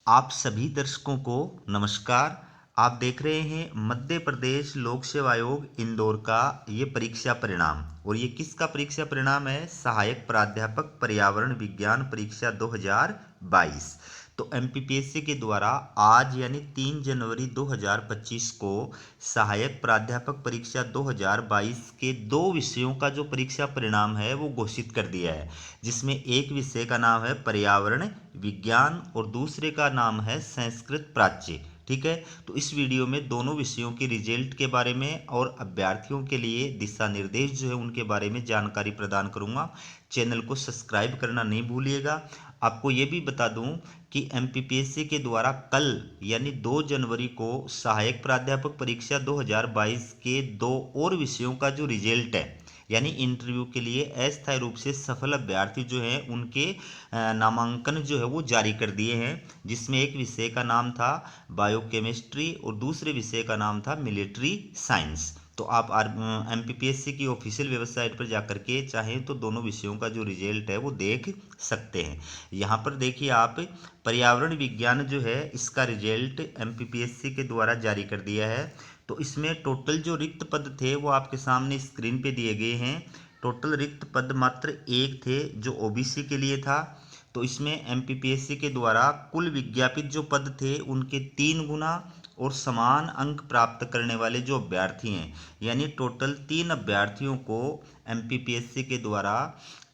आप सभी दर्शकों को नमस्कार। आप देख रहे हैं मध्य प्रदेश लोक सेवा आयोग इंदौर का ये परीक्षा परिणाम। और ये किसका परीक्षा परिणाम है? सहायक प्राध्यापक पर्यावरण विज्ञान परीक्षा 2022। तो एमपीपीएससी के द्वारा आज यानी 3 जनवरी 2025 को सहायक प्राध्यापक परीक्षा 2022 के 2 विषयों का जो परीक्षा परिणाम है वो घोषित कर दिया है, जिसमें एक विषय का नाम है पर्यावरण विज्ञान और दूसरे का नाम है संस्कृत प्राच्य। ठीक है, तो इस वीडियो में दोनों विषयों के रिजल्ट के बारे में और अभ्यर्थियों के लिए दिशा निर्देश जो है उनके बारे में जानकारी प्रदान करूंगा। चैनल को सब्सक्राइब करना नहीं भूलिएगा। आपको ये भी बता दूं कि एमपीपीएससी के द्वारा कल यानी 2 जनवरी को सहायक प्राध्यापक परीक्षा 2022 के 2 और विषयों का जो रिजल्ट है यानी इंटरव्यू के लिए अस्थायी रूप से सफल अभ्यर्थी जो हैं उनके नामांकन जो है वो जारी कर दिए हैं, जिसमें एक विषय का नाम था बायोकेमिस्ट्री और दूसरे विषय का नाम था मिलिट्री साइंस। तो आप एमपीपीएससी की ऑफिशियल वेबसाइट पर जाकर के चाहें तो दोनों विषयों का जो रिजल्ट है वो देख सकते हैं। यहाँ पर देखिए आप, पर्यावरण विज्ञान जो है इसका रिजल्ट एमपीपीएससी के द्वारा जारी कर दिया है। तो इसमें टोटल जो रिक्त पद थे वो आपके सामने स्क्रीन पे दिए गए हैं। टोटल रिक्त पद मात्र एक थे जो ओबीसी के लिए था। तो इसमें एमपीपीएससी के द्वारा कुल विज्ञापित जो पद थे उनके 3 गुना और समान अंक प्राप्त करने वाले जो अभ्यर्थी हैं यानी टोटल 3 अभ्यर्थियों को एमपीपीएससी के द्वारा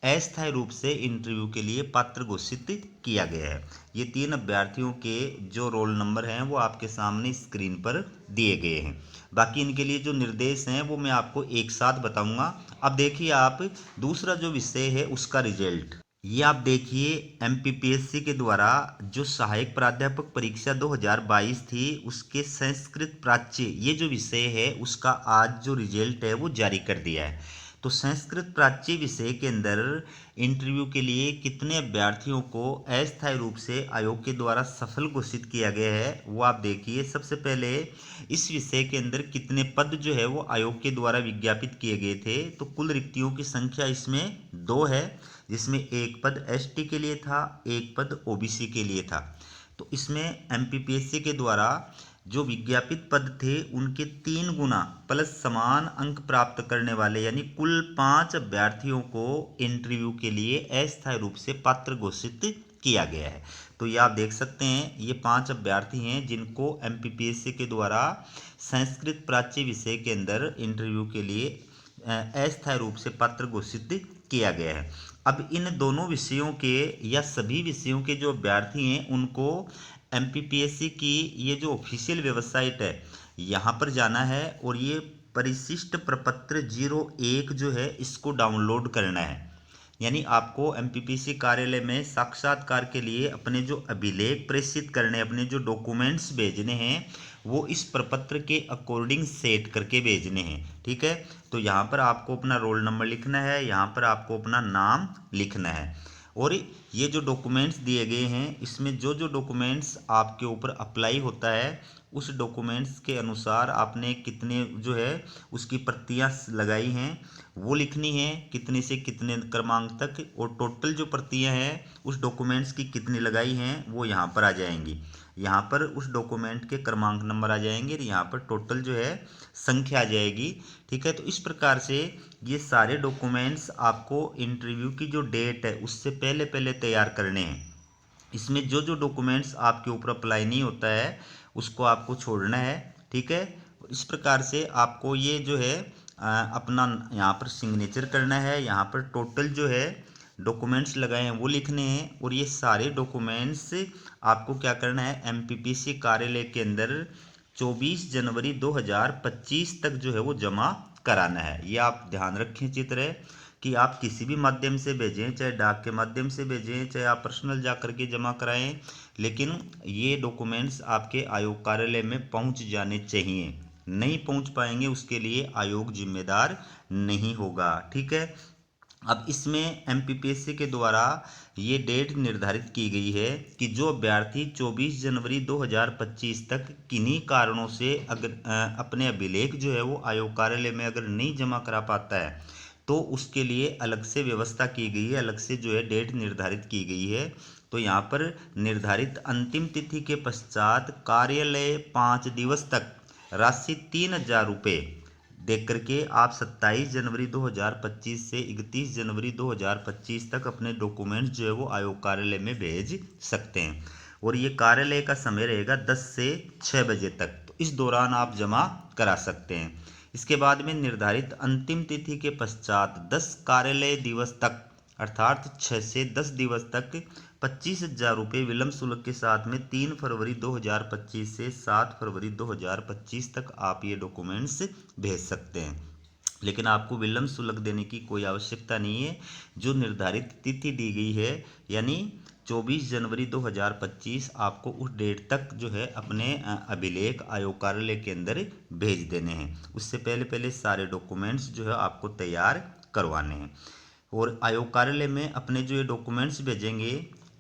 अस्थायी रूप से इंटरव्यू के लिए पात्र घोषित किया गया है। ये 3 अभ्यर्थियों के जो रोल नंबर हैं वो आपके सामने स्क्रीन पर दिए गए हैं। बाकी इनके लिए जो निर्देश हैं वो मैं आपको एक साथ बताऊंगा। अब देखिए आप, दूसरा जो विषय है उसका रिजल्ट ये आप देखिए। एमपीपीएससी के द्वारा जो सहायक प्राध्यापक परीक्षा 2022 थी उसके संस्कृत प्राच्य ये जो विषय है उसका आज जो रिजल्ट है वो जारी कर दिया है। तो संस्कृत प्राच्य विषय के अंदर इंटरव्यू के लिए कितने अभ्यर्थियों को अस्थायी रूप से आयोग के द्वारा सफल घोषित किया गया है वो आप देखिए। सबसे पहले इस विषय के अंदर कितने पद जो है वो आयोग के द्वारा विज्ञापित किए गए थे। तो कुल रिक्तियों की संख्या इसमें 2 है, जिसमें एक पद एसटी के लिए था, एक पद ओबीसी के लिए था। तो इसमें एमपीपीएससी के द्वारा जो विज्ञापित पद थे उनके 3 गुना प्लस समान अंक प्राप्त करने वाले यानी कुल 5 अभ्यर्थियों को इंटरव्यू के लिए अस्थायी रूप से पात्र घोषित किया गया है। तो ये आप देख सकते हैं, ये 5 अभ्यर्थी हैं जिनको एमपीपीएससी के द्वारा संस्कृत प्राच्य विषय के अंदर इंटरव्यू के लिए अस्थायी रूप से पात्र घोषित किया गया है। अब इन दोनों विषयों के या सभी विषयों के जो अभ्यर्थी हैं उनको एमपीपीएससी की ये जो ऑफिशियल वेबसाइट है यहाँ पर जाना है और ये परिशिष्ट प्रपत्र 01 जो है इसको डाउनलोड करना है। यानी आपको एमपीपीएससी कार्यालय में साक्षात्कार के लिए अपने जो अभिलेख प्रेषित करने, अपने जो डॉक्यूमेंट्स भेजने हैं वो इस प्रपत्र के अकॉर्डिंग सेट करके भेजने हैं। ठीक है, तो यहाँ पर आपको अपना रोल नंबर लिखना है, यहाँ पर आपको अपना नाम लिखना है और ये जो डॉक्यूमेंट्स दिए गए हैं इसमें जो जो डॉक्यूमेंट्स आपके ऊपर अप्लाई होता है उस डॉक्यूमेंट्स के अनुसार आपने कितने जो है उसकी प्रतियां लगाई हैं वो लिखनी है, कितने से कितने क्रमांक तक, और टोटल जो प्रतियां हैं उस डॉक्यूमेंट्स की कितनी लगाई हैं वो यहाँ पर आ जाएंगी। यहाँ पर उस डॉक्यूमेंट के क्रमांक नंबर आ जाएंगे और यहाँ पर टोटल जो है संख्या आ जाएगी। ठीक है, तो इस प्रकार से ये सारे डॉक्यूमेंट्स आपको इंटरव्यू की जो डेट है उससे पहले पहले तैयार करने हैं। इसमें जो जो डॉक्यूमेंट्स आपके ऊपर अप्लाई नहीं होता है उसको आपको छोड़ना है। ठीक है, इस प्रकार से आपको ये जो है अपना यहाँ पर सिग्नेचर करना है, यहाँ पर टोटल जो है डॉक्यूमेंट्स लगाए हैं वो लिखने हैं और ये सारे डॉक्यूमेंट्स आपको क्या करना है एमपीपीएससी कार्यालय के अंदर 24 जनवरी 2025 तक जो है वो जमा कराना है। ये आप ध्यान रखें चित्र है कि आप किसी भी माध्यम से भेजें, चाहे डाक के माध्यम से भेजें, चाहे आप पर्सनल जा करके जमा कराएं, लेकिन ये डॉक्यूमेंट्स आपके आयोग कार्यालय में पहुंच जाने चाहिए। नहीं पहुंच पाएंगे उसके लिए आयोग जिम्मेदार नहीं होगा। ठीक है, अब इसमें एमपीपीएससी के द्वारा ये डेट निर्धारित की गई है कि जो अभ्यर्थी 24 जनवरी 2025 तक किन्हीं कारणों से अगर अपने अभिलेख जो है वो आयोग कार्यालय में अगर नहीं जमा करा पाता है तो उसके लिए अलग से व्यवस्था की गई है, अलग से जो है डेट निर्धारित की गई है। तो तो यहाँ पर निर्धारित अंतिम तिथि के पश्चात कार्यालय 5 दिवस तक राशि 3,000 रुपये देख करके आप 27 जनवरी 2025 से 31 जनवरी 2025 तक अपने डॉक्यूमेंट्स जो है वो आयोग कार्यालय में भेज सकते हैं। और ये कार्यालय का समय रहेगा 10 से 6 बजे तक, तो इस दौरान आप जमा करा सकते हैं। इसके बाद में निर्धारित अंतिम तिथि के पश्चात 10 कार्यालय दिवस तक अर्थात 6 से 10 दिवस तक 25,000 रुपये विलम्ब शुल्क के साथ में 3 फरवरी 2025 से 7 फरवरी 2025 तक आप ये डॉक्यूमेंट्स भेज सकते हैं। लेकिन आपको विलम्ब शुल्क देने की कोई आवश्यकता नहीं है। जो निर्धारित तिथि दी गई है यानी 24 जनवरी 2025 आपको उस डेट तक जो है अपने अभिलेख आयोग कार्यालय के अंदर भेज देने हैं। उससे पहले पहले सारे डॉक्यूमेंट्स जो है आपको तैयार करवाने हैं। और आयोग कार्यालय में अपने जो ये डॉक्यूमेंट्स भेजेंगे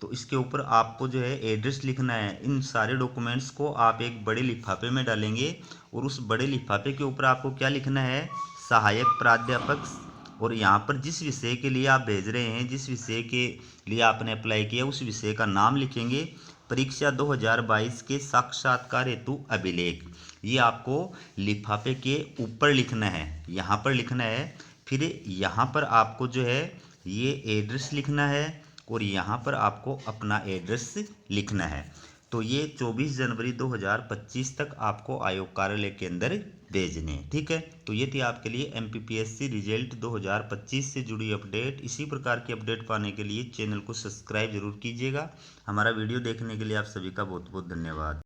तो इसके ऊपर आपको जो है एड्रेस लिखना है। इन सारे डॉक्यूमेंट्स को आप एक बड़े लिफाफे में डालेंगे और उस बड़े लिफाफे के ऊपर आपको क्या लिखना है, सहायक प्राध्यापक, और यहाँ पर जिस विषय के लिए आप भेज रहे हैं, जिस विषय के लिए आपने अप्लाई किया उस विषय का नाम लिखेंगे। परीक्षा 2022 के साक्षात्कार हेतु अभिलेख, ये आपको लिफाफे के ऊपर लिखना है, यहाँ पर लिखना है। फिर यहाँ पर आपको जो है ये एड्रेस लिखना है और यहाँ पर आपको अपना एड्रेस लिखना है। तो ये 24 जनवरी 2025 तक आपको आयोग कार्यालय के अंदर भेजने, ठीक है। तो ये थी आपके लिए MPPSC रिजल्ट 2025 से जुड़ी अपडेट। इसी प्रकार की अपडेट पाने के लिए चैनल को सब्सक्राइब जरूर कीजिएगा। हमारा वीडियो देखने के लिए आप सभी का बहुत बहुत धन्यवाद।